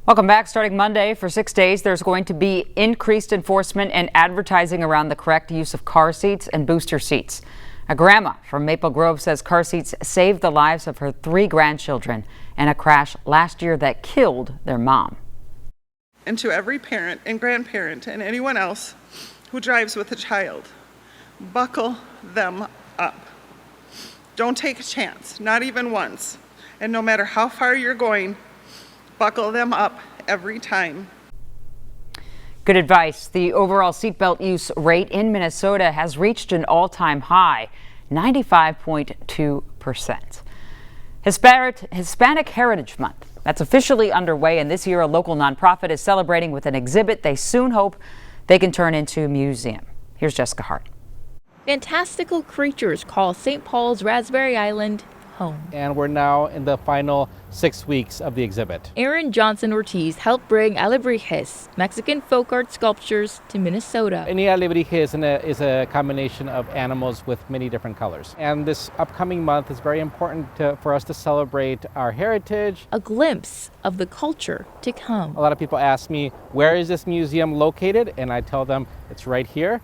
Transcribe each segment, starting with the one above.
Welcome back. Starting Monday for 6 days, there's going to be increased enforcement and advertising around the correct use of car seats and booster seats. A grandma from Maple Grove says car seats saved the lives of her 3 grandchildren in a crash last year that killed their mom. And to every parent and grandparent and anyone else who drives with a child, buckle them up. Don't take a chance, not even once. And no matter how far you're going, buckle them up every time. Good advice. The overall seatbelt use rate in Minnesota has reached an all-time high, 95.2%. Hispanic Heritage Month. That's officially underway, and this year a local nonprofit is celebrating with an exhibit they soon hope they can turn into a museum. Here's Jessica Hart. Fantastical creatures call St. Paul's Raspberry Island home. And we're now in the final 6 weeks of the exhibit. Aaron Johnson Ortiz helped bring Alebrijes, Mexican folk art sculptures, to Minnesota. Any alebrije is a combination of animals with many different colors. And this upcoming month is very important for us to celebrate our heritage. A glimpse of the culture to come. A lot of people ask me, where is this museum located? And I tell them it's right here.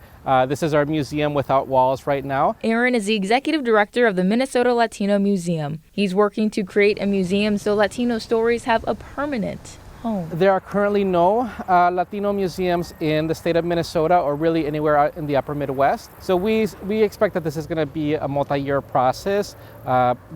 This is our museum without walls right now. Aaron is the executive director of the Minnesota Latino Museum. He's working to create a museum so Latino stories have a permanent home. There are currently no Latino museums in the state of Minnesota or really anywhere out in the upper Midwest. So we expect that this is going to be a multi-year process,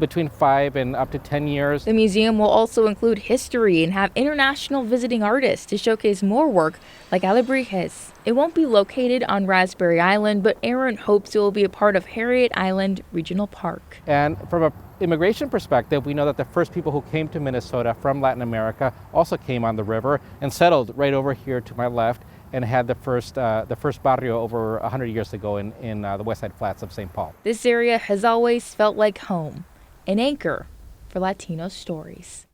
between 5 and up to 10 years. The museum will also include history and have international visiting artists to showcase more work like Alebrijes. It won't be located on Raspberry Island, but Aaron hopes it will be a part of Harriet Island Regional Park. And from an immigration perspective, we know that the first people who came to Minnesota from Latin America also came on the river and settled right over here to my left and had the first barrio over 100 years ago in the West Side Flats of St. Paul. This area has always felt like home, an anchor for Latino stories.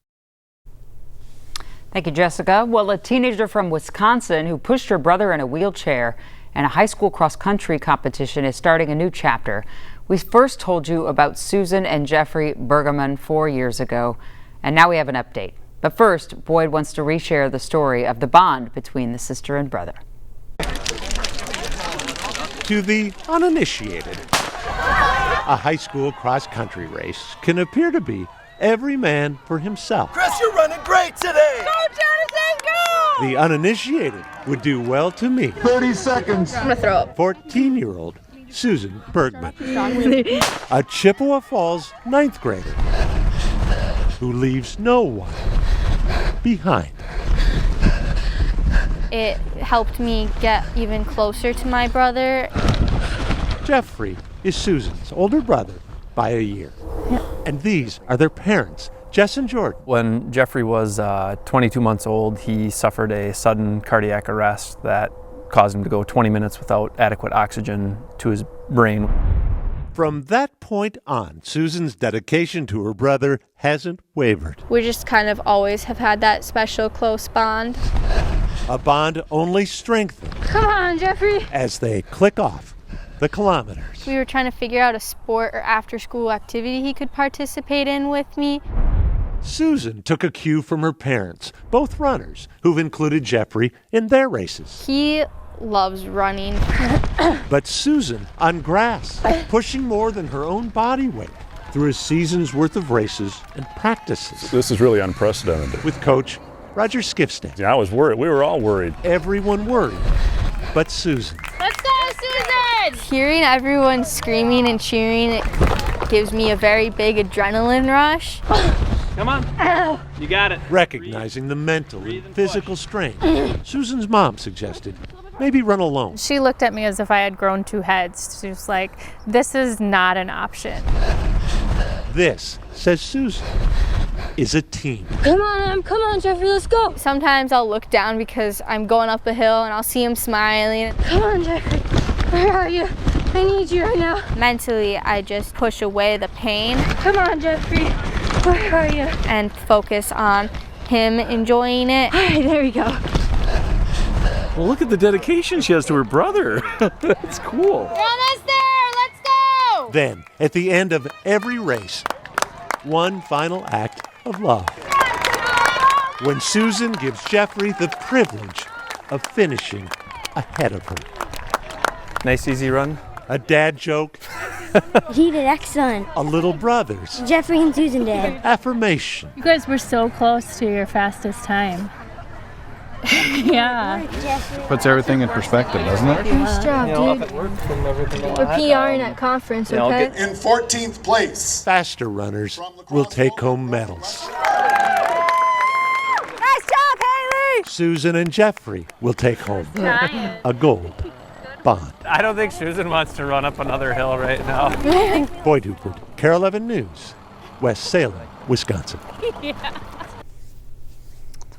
Thank you, Jessica. Well, a teenager from Wisconsin who pushed her brother in a wheelchair in a high school cross-country competition is starting a new chapter. We first told you about Susan and Jeffrey Bergerman 4 years ago, and now we have an update. But first, Boyd wants to reshare the story of the bond between the sister and brother. To the uninitiated, a high school cross-country race can appear to be every man for himself. Chris, you're running great today! Go, Jonathan, go! The uninitiated would do well to meet 30 seconds. I'm gonna throw up. 14-year-old Susan Bergman, a Chippewa Falls 9th grader who leaves no one behind. It helped me get even closer to my brother. Jeffrey is Susan's older brother by a year. And these are their parents, Jess and Jordan. When Jeffrey was 22 months old, he suffered a sudden cardiac arrest that caused him to go 20 minutes without adequate oxygen to his brain. From that point on, Susan's dedication to her brother hasn't wavered. We just kind of always have had that special close bond. A bond only strengthened. Come on, Jeffrey. As they click off the kilometers. We were trying to figure out a sport or after-school activity he could participate in with me. Susan took a cue from her parents, both runners, who've included Jeffrey in their races. He loves running. But Susan on grass, pushing more than her own body weight through a season's worth of races and practices. This is really unprecedented. With coach Roger Skifstad. Yeah, I was worried. We were all worried. Everyone worried, but Susan. Let's go, Susan! Hearing everyone screaming and cheering, it gives me a very big adrenaline rush. Come on. Ow. You got it. Recognizing the mental and physical strain, Susan's mom suggested maybe run alone. She looked at me as if I had grown 2 heads. She was like, this is not an option. This, says Susan, is a team. Come on, Jeffrey, let's go. Sometimes I'll look down because I'm going up a hill and I'll see him smiling. Come on, Jeffrey, where are you? I need you right now. Mentally, I just push away the pain. Come on, Jeffrey, where are you? And focus on him enjoying it. All right, there we go. Well, look at the dedication she has to her brother. That's cool. We're almost there. Let's go. Then, at the end of every race, one final act of love. when Susan gives Jeffrey the privilege of finishing ahead of her. Nice, easy run. A dad joke, He did excellent. a little brother's Jeffrey and Susan did. affirmation. You guys were so close to your fastest time. Yeah. Puts everything in perspective, doesn't it? Nice job, dude. We're PRing at conference, okay? In 14th place. Faster runners will take home medals. Nice job, Haley! Susan and Jeffrey will take home a gold bond. I don't think Susan wants to run up another hill right now. Boyd Hupert, KARE 11 News, West Salem, Wisconsin.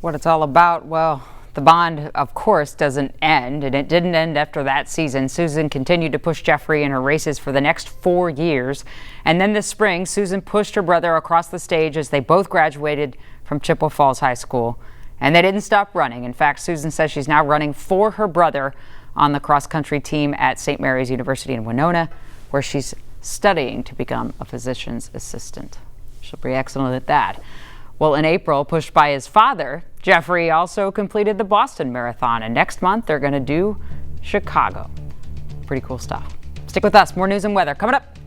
What it's all about. Well, the bond, of course, doesn't end, and it didn't end after that season. Susan continued to push Jeffrey in her races for the next 4 years. And then this spring, Susan pushed her brother across the stage as they both graduated from Chippewa Falls High School. And they didn't stop running. In fact, Susan says she's now running for her brother on the cross-country team at St. Mary's University in Winona, where she's studying to become a physician's assistant. She'll be excellent at that. Well, in April, pushed by his father, Jeffrey also completed the Boston Marathon, and next month they're going to do Chicago. Pretty cool stuff. Stick with us. More news and weather coming up.